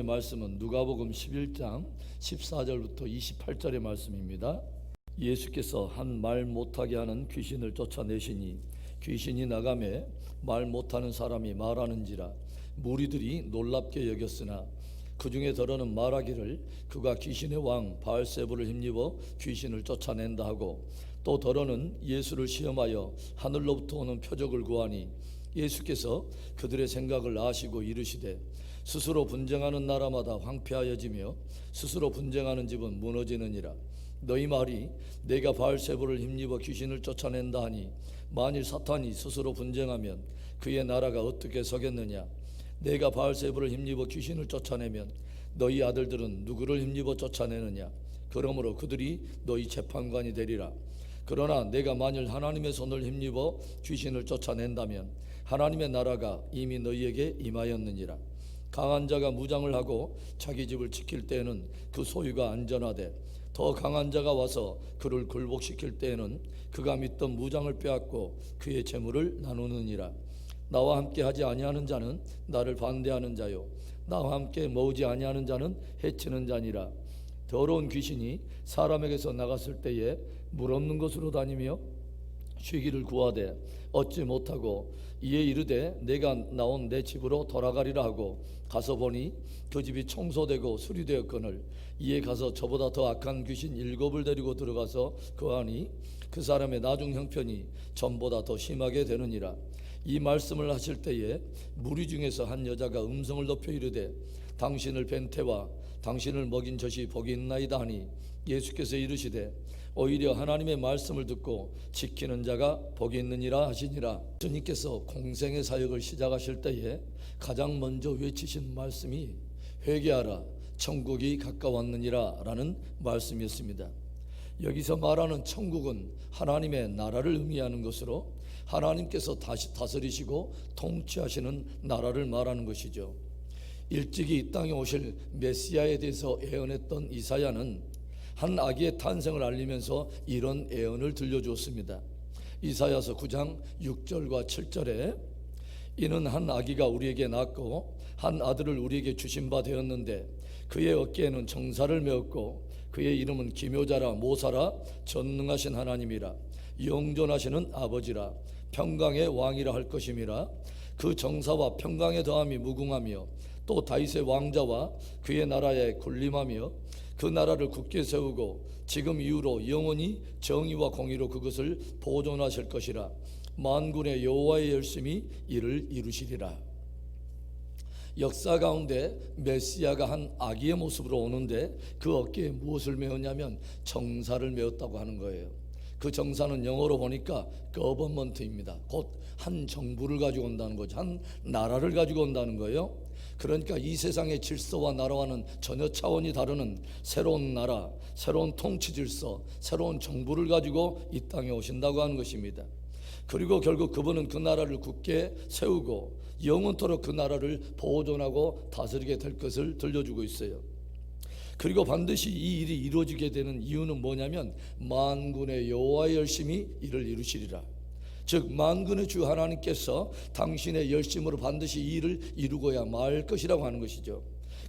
말씀은 누가복음 11장 14절부터 28절의 말씀입니다. 예수께서 한 말 못하게 하는 귀신을 쫓아내시니 귀신이 나가매 말 못하는 사람이 말하는지라 무리들이 놀랍게 여겼으나 그 중에 더러는 말하기를 그가 귀신의 왕 바알세불을 힘입어 귀신을 쫓아낸다 하고, 또 더러는 예수를 시험하여 하늘로부터 오는 표적을 구하니 예수께서 그들의 생각을 아시고 이르시되 스스로 분쟁하는 나라마다 황폐하여지며 스스로 분쟁하는 집은 무너지느니라. 너희 말이 내가 바알세불을 힘입어 귀신을 쫓아낸다 하니 만일 사탄이 스스로 분쟁하면 그의 나라가 어떻게 서겠느냐. 내가 바알세불을 힘입어 귀신을 쫓아내면 너희 아들들은 누구를 힘입어 쫓아내느냐. 그러므로 그들이 너희 재판관이 되리라. 그러나 내가 만일 하나님의 손을 힘입어 귀신을 쫓아낸다면 하나님의 나라가 이미 너희에게 임하였느니라. 강한 자가 무장을 하고 자기 집을 지킬 때에는 그 소유가 안전하되 더 강한 자가 와서 그를 굴복시킬 때에는 그가 믿던 무장을 빼앗고 그의 재물을 나누느니라. 나와 함께 하지 아니하는 자는 나를 반대하는 자요 나와 함께 모으지 아니하는 자는 해치는 자니라. 더러운 귀신이 사람에게서 나갔을 때에 물 없는 곳으로 다니며 쉬기를 구하되 얻지 못하고 이에 이르되 내가 나온 내 집으로 돌아가리라 하고 가서 보니 그 집이 청소되고 수리되었거늘 이에 가서 저보다 더 악한 귀신 7을 데리고 들어가서 거하니 그 사람의 나중 형편이 전보다 더 심하게 되느니라. 이 말씀을 하실 때에 무리 중에서 한 여자가 음성을 높여 이르되 당신을 뵌 태와 당신을 먹인 젖이 복이 있나이다 하니 예수께서 이르시되 오히려 하나님의 말씀을 듣고 지키는 자가 복이 있느니라 하시니라. 주님께서 공생의 사역을 시작하실 때에 가장 먼저 외치신 말씀이 회개하라 천국이 가까웠느니라 라는 말씀이었습니다. 여기서 말하는 천국은 하나님의 나라를 의미하는 것으로 하나님께서 다시 다스리시고 통치하시는 나라를 말하는 것이죠. 일찍이 이 땅에 오실 메시아에 대해서 예언했던 이사야는 한 아기의 탄생을 알리면서 이런 예언을 들려주었습니다. 이사야서 9장 6절과 7절에 이는 한 아기가 우리에게 낳고 한 아들을 우리에게 주신 바 되었는데 그의 어깨에는 정사를 메었고 그의 이름은 기묘자라 모사라 전능하신 하나님이라 영존하시는 아버지라 평강의 왕이라 할 것임이라. 그 정사와 평강의 더함이 무궁하며 또 다윗의 왕자와 그의 나라에 군림하며 그 나라를 굳게 세우고 지금 이후로 영원히 정의와 공의로 그것을 보존하실 것이라. 만군의 여호와의 열심히 이를 이루시리라. 역사 가운데 메시아가 한 아기의 모습으로 오는데 그 어깨에 무엇을 메었냐면 정사를 메었다고 하는 거예요. 그 정사는 영어로 보니까 거버먼트입니다. 곧 한 정부를 가지고 온다는 거죠. 한 나라를 가지고 온다는 거예요. 그러니까 이 세상의 질서와 나라와는 전혀 차원이 다르는 새로운 나라, 새로운 통치 질서, 새로운 정부를 가지고 이 땅에 오신다고 하는 것입니다. 그리고 결국 그분은 그 나라를 굳게 세우고 영원토록 그 나라를 보존하고 다스리게 될 것을 들려주고 있어요. 그리고 반드시 이 일이 이루어지게 되는 이유는 뭐냐면 만군의 여호와의 열심히 이를 이루시리라. 즉 만군의 주 하나님께서 당신의 열심으로 반드시 이 일을 이루고야 말 것이라고 하는 것이죠.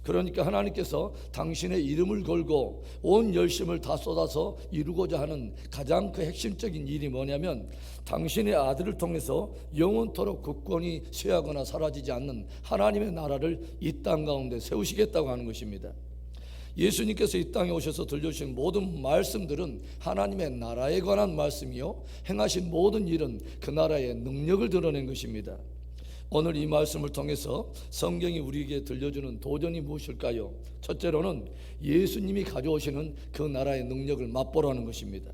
그러니까 하나님께서 당신의 이름을 걸고 온 열심을 다 쏟아서 이루고자 하는 가장 그 핵심적인 일이 뭐냐면 당신의 아들을 통해서 영원토록 국권이 쇠하거나 사라지지 않는 하나님의 나라를 이 땅 가운데 세우시겠다고 하는 것입니다. 예수님께서 이 땅에 오셔서 들려주신 모든 말씀들은 하나님의 나라에 관한 말씀이요 행하신 모든 일은 그 나라의 능력을 드러낸 것입니다. 오늘 이 말씀을 통해서 성경이 우리에게 들려주는 도전이 무엇일까요? 첫째로는 예수님이 가져오시는 그 나라의 능력을 맛보라는 것입니다.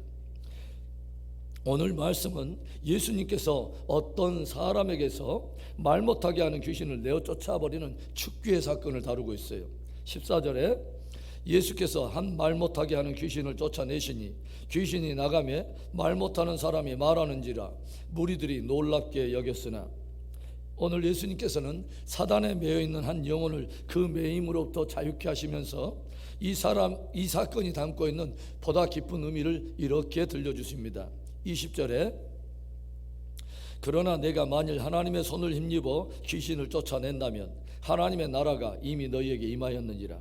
오늘 말씀은 예수님께서 어떤 사람에게서 말 못하게 하는 귀신을 내어 쫓아버리는 축귀의 사건을 다루고 있어요. 14절에 예수께서 한 말 못하게 하는 귀신을 쫓아내시니 귀신이 나가매 말 못하는 사람이 말하는지라 무리들이 놀랍게 여겼으나. 오늘 예수님께서는 사단에 매여있는 한 영혼을 그 매임으로부터 자유케 하시면서 이 사건이 담고 있는 보다 깊은 의미를 이렇게 들려주십니다. 20절에 그러나 내가 만일 하나님의 손을 힘입어 귀신을 쫓아낸다면 하나님의 나라가 이미 너희에게 임하였느니라.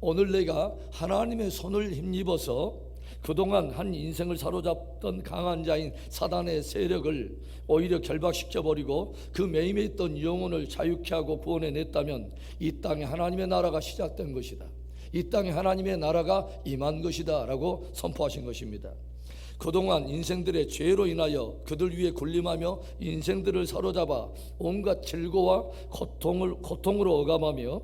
오늘 내가 하나님의 손을 힘입어서 그동안 한 인생을 사로잡던 강한 자인 사단의 세력을 오히려 결박시켜버리고 그 매임에 있던 영혼을 자유케 하고 구원해냈다면 이 땅에 하나님의 나라가 시작된 것이다. 이 땅에 하나님의 나라가 임한 것이다 라고 선포하신 것입니다. 그동안 인생들의 죄로 인하여 그들 위에 군림하며 인생들을 사로잡아 온갖 질고와 고통으로 억압하며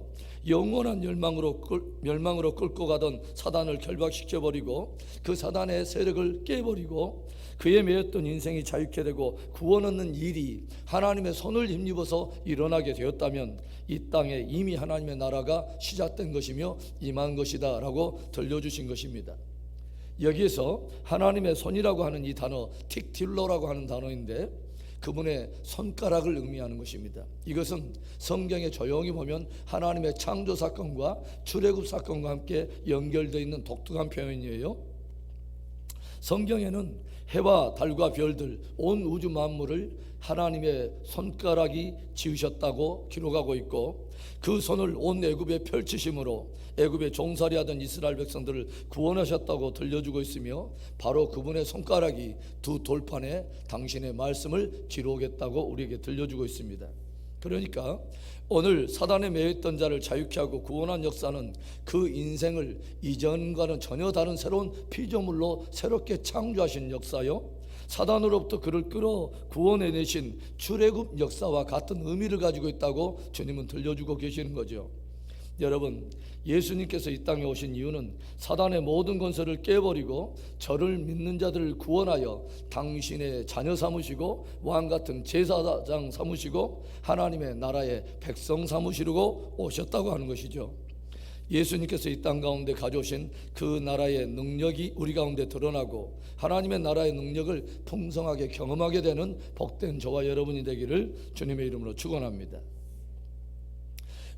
영원한 멸망으로 끌고 가던 사단을 결박시켜버리고 그 사단의 세력을 깨버리고 그에 매였던 인생이 자유케 되고 구원 얻는 일이 하나님의 손을 힘입어서 일어나게 되었다면 이 땅에 이미 하나님의 나라가 시작된 것이며 임한 것이다 라고 들려주신 것입니다. 여기에서 하나님의 손이라고 하는 이 단어, 틱틸러라고 하는 단어인데 그분의 손가락을 의미하는 것입니다. 이것은 성경에 조용히 보면 하나님의 창조 사건과 출애굽 사건과 함께 연결되어 있는 독특한 표현이에요. 성경에는 해와 달과 별들, 온 우주 만물을 하나님의 손가락이 지으셨다고 기록하고 있고 그 손을 온 애굽에 펼치심으로 애굽에 종살이하던 이스라엘 백성들을 구원하셨다고 들려주고 있으며 바로 그분의 손가락이 두 돌판에 당신의 말씀을 기록했다고 우리에게 들려주고 있습니다. 그러니까 오늘 사단에 매였던 자를 자유케 하고 구원한 역사는 그 인생을 이전과는 전혀 다른 새로운 피조물로 새롭게 창조하신 역사요, 사단으로부터 그를 끌어 구원해내신 출애굽 역사와 같은 의미를 가지고 있다고 주님은 들려주고 계시는 거죠. 여러분, 예수님께서 이 땅에 오신 이유는 사단의 모든 권세를 깨버리고 저를 믿는 자들을 구원하여 당신의 자녀 삼으시고 왕같은 제사장 삼으시고 하나님의 나라의 백성 삼으시려고 오셨다고 하는 것이죠. 예수님께서 이 땅 가운데 가져오신 그 나라의 능력이 우리 가운데 드러나고 하나님의 나라의 능력을 풍성하게 경험하게 되는 복된 저와 여러분이 되기를 주님의 이름으로 축원합니다.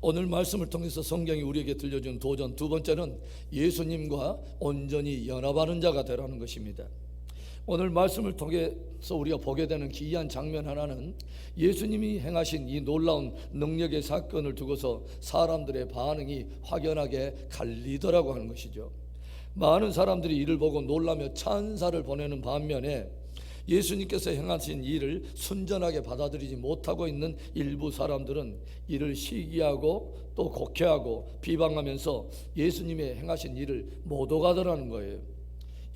오늘 말씀을 통해서 성경이 우리에게 들려준 도전 두 번째는 예수님과 온전히 연합하는 자가 되라는 것입니다. 오늘 말씀을 통해서 우리가 보게 되는 기이한 장면 하나는 예수님이 행하신 이 놀라운 능력의 사건을 두고서 사람들의 반응이 확연하게 갈리더라고 하는 것이죠. 많은 사람들이 이를 보고 놀라며 찬사를 보내는 반면에 예수님께서 행하신 일을 순전하게 받아들이지 못하고 있는 일부 사람들은 이를 시기하고 또 곡해하고 비방하면서 예수님의 행하신 일을 못 오가더라는 거예요.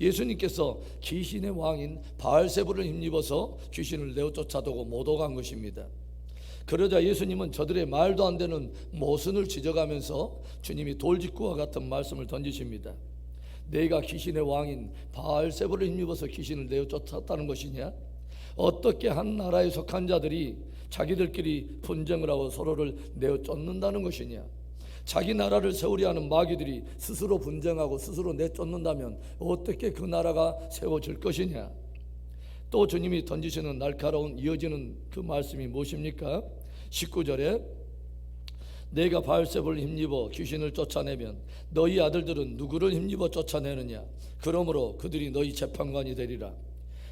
예수님께서 귀신의 왕인 바알세불을 힘입어서 귀신을 내어 쫓아도고 못 오간 것입니다. 그러자 예수님은 저들의 말도 안 되는 모순을 지적하면서 주님이 돌직구와 같은 말씀을 던지십니다. 내가 귀신의 왕인 바알세불을 힘입어서 귀신을 내어 쫓았다는 것이냐? 어떻게 한 나라에 속한 자들이 자기들끼리 분쟁을 하고 서로를 내어 쫓는다는 것이냐? 자기 나라를 세우려 하는 마귀들이 스스로 분쟁하고 스스로 내쫓는다면 어떻게 그 나라가 세워질 것이냐? 또 주님이 던지시는 날카로운 이어지는 그 말씀이 무엇입니까? 19절에 내가 바알세불을 힘입어 귀신을 쫓아내면 너희 아들들은 누구를 힘입어 쫓아내느냐? 그러므로 그들이 너희 재판관이 되리라.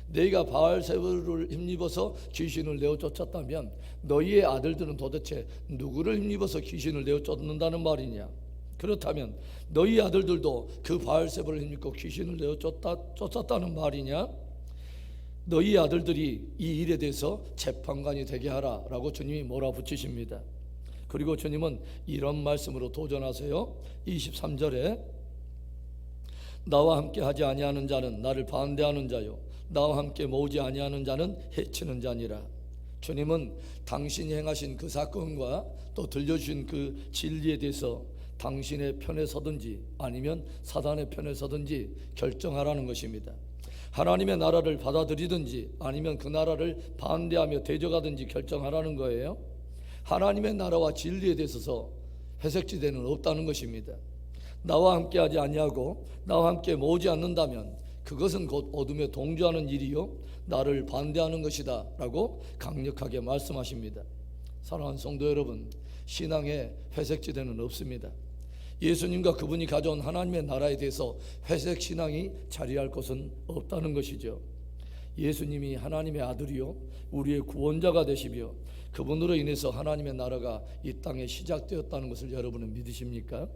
너희가 바알세불을 힘입어서 귀신을 내어 쫓았다면 너희의 아들들은 도대체 누구를 힘입어서 귀신을 내어 쫓는다는 말이냐? 그렇다면 너희 아들들도 그 바알세불을 힘입고 귀신을 내어 쫓았다는 말이냐? 너희 아들들이 이 일에 대해서 재판관이 되게 하라 라고 주님이 몰아붙이십니다. 그리고 주님은 이런 말씀으로 도전하세요. 23절에 나와 함께 하지 아니하는 자는 나를 반대하는 자요 나와 함께 모으지 아니하는 자는 해치는 자니라. 주님은 당신이 행하신 그 사건과 또 들려주신 그 진리에 대해서 당신의 편에 서든지 아니면 사단의 편에 서든지 결정하라는 것입니다. 하나님의 나라를 받아들이든지 아니면 그 나라를 반대하며 대적하든지 결정하라는 거예요. 하나님의 나라와 진리에 대해서 회색지대는 없다는 것입니다. 나와 함께 하지 아니하고 나와 함께 모으지 않는다면 그것은 곧 어둠에 동조하는 일이요 나를 반대하는 것이다 라고 강력하게 말씀하십니다. 사랑하는 성도 여러분, 신앙에 회색지대는 없습니다. 예수님과 그분이 가져온 하나님의 나라에 대해서 회색 신앙이 자리할 것은 없다는 것이죠. 예수님이 하나님의 아들이요 우리의 구원자가 되시며 그분으로 인해서 하나님의 나라가 이 땅에 시작되었다는 것을 여러분은 믿으십니까?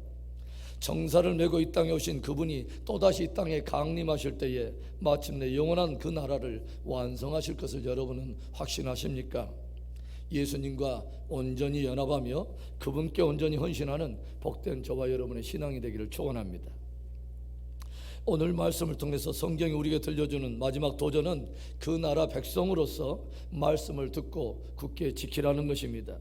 정사를 메고 이 땅에 오신 그분이 또다시 이 땅에 강림하실 때에 마침내 영원한 그 나라를 완성하실 것을 여러분은 확신하십니까? 예수님과 온전히 연합하며 그분께 온전히 헌신하는 복된 저와 여러분의 신앙이 되기를 축원합니다. 오늘 말씀을 통해서 성경이 우리에게 들려주는 마지막 도전은 그 나라 백성으로서 말씀을 듣고 굳게 지키라는 것입니다.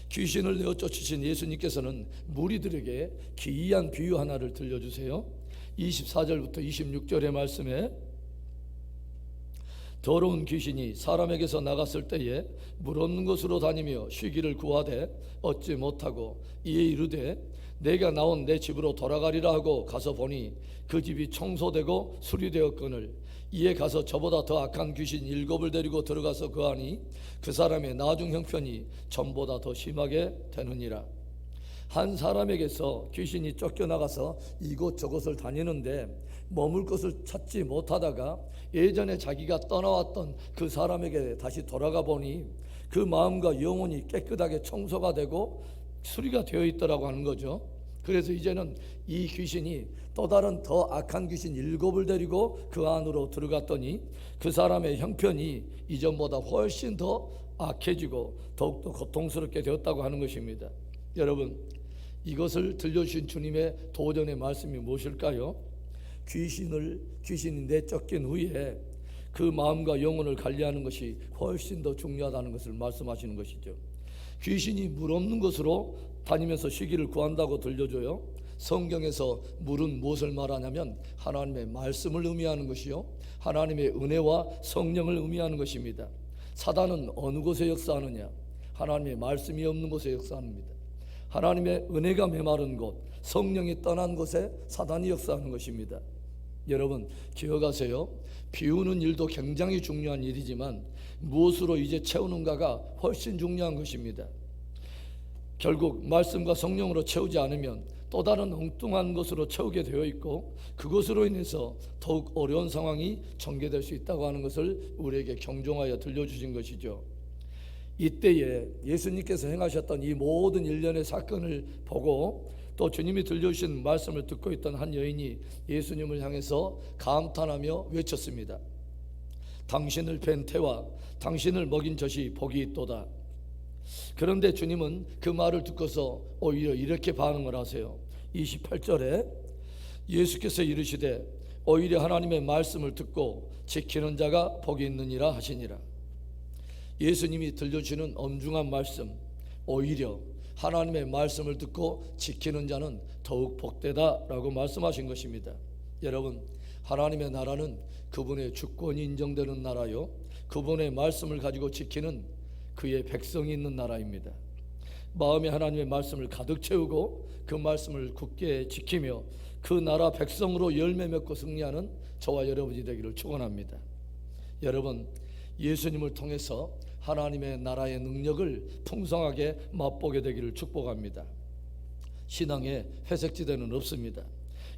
귀신을 내어 쫓으신 예수님께서는 무리들에게 기이한 비유 하나를 들려주세요. 24절부터 26절의 말씀에 더러운 귀신이 사람에게서 나갔을 때에 물 없는 곳으로 다니며 쉬기를 구하되 얻지 못하고 이에 이르되 내가 나온 내 집으로 돌아가리라 하고 가서 보니 그 집이 청소되고 수리되었거늘 이에 가서 저보다 더 악한 귀신 7을 데리고 들어가서 거하니 그 사람의 나중 형편이 전보다 더 심하게 되느니라. 한 사람에게서 귀신이 쫓겨나가서 이곳저곳을 다니는데 머물 곳을 찾지 못하다가 예전에 자기가 떠나왔던 그 사람에게 다시 돌아가 보니 그 마음과 영혼이 깨끗하게 청소가 되고 수리가 되어 있더라고 하는 거죠. 그래서 이제는 이 귀신이 또 다른 더 악한 귀신 7을 데리고 그 안으로 들어갔더니 그 사람의 형편이 이전보다 훨씬 더 악해지고 더욱더 고통스럽게 되었다고 하는 것입니다. 여러분, 이것을 들려주신 주님의 도전의 말씀이 무엇일까요? 귀신이 내쫓긴 후에 그 마음과 영혼을 관리하는 것이 훨씬 더 중요하다는 것을 말씀하시는 것이죠. 귀신이 물 없는 곳으로 다니면서 쉬기를 구한다고 들려줘요. 성경에서 물은 무엇을 말하냐면 하나님의 말씀을 의미하는 것이요 하나님의 은혜와 성령을 의미하는 것입니다. 사단은 어느 곳에 역사하느냐? 하나님의 말씀이 없는 곳에 역사합니다. 하나님의 은혜가 메마른 곳, 성령이 떠난 곳에 사단이 역사하는 것입니다. 여러분 기억하세요. 비우는 일도 굉장히 중요한 일이지만 무엇으로 이제 채우는가가 훨씬 중요한 것입니다. 결국 말씀과 성령으로 채우지 않으면 또 다른 엉뚱한 것으로 채우게 되어 있고 그것으로 인해서 더욱 어려운 상황이 전개될 수 있다고 하는 것을 우리에게 경종하여 들려주신 것이죠. 이때에 예수님께서 행하셨던 이 모든 일련의 사건을 보고 또 주님이 들려주신 말씀을 듣고 있던 한 여인이 예수님을 향해서 감탄하며 외쳤습니다. 당신을 뵌 태와 당신을 먹인 젖이 복이 있도다. 그런데 주님은 그 말을 듣고서 오히려 이렇게 반응을 하세요. 28절에 예수께서 이르시되 오히려 하나님의 말씀을 듣고 지키는 자가 복이 있느니라 하시니라. 예수님이 들려주시는 엄중한 말씀, 오히려 하나님의 말씀을 듣고 지키는 자는 더욱 복되다라고 말씀하신 것입니다. 여러분, 하나님의 나라는 그분의 주권이 인정되는 나라요 그분의 말씀을 가지고 지키는 그의 백성이 있는 나라입니다. 마음에 하나님의 말씀을 가득 채우고 그 말씀을 굳게 지키며 그 나라 백성으로 열매 맺고 승리하는 저와 여러분이 되기를 축원합니다. 여러분, 예수님을 통해서 하나님의 나라의 능력을 풍성하게 맛보게 되기를 축복합니다. 신앙에 회색지대는 없습니다.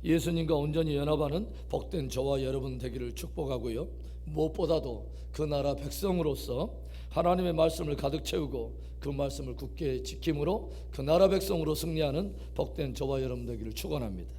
예수님과 온전히 연합하는 복된 저와 여러분 되기를 축복하고요, 무엇보다도 그 나라 백성으로서 하나님의 말씀을 가득 채우고 그 말씀을 굳게 지킴으로 그 나라 백성으로 승리하는 복된 저와 여러분 되기를 축원합니다.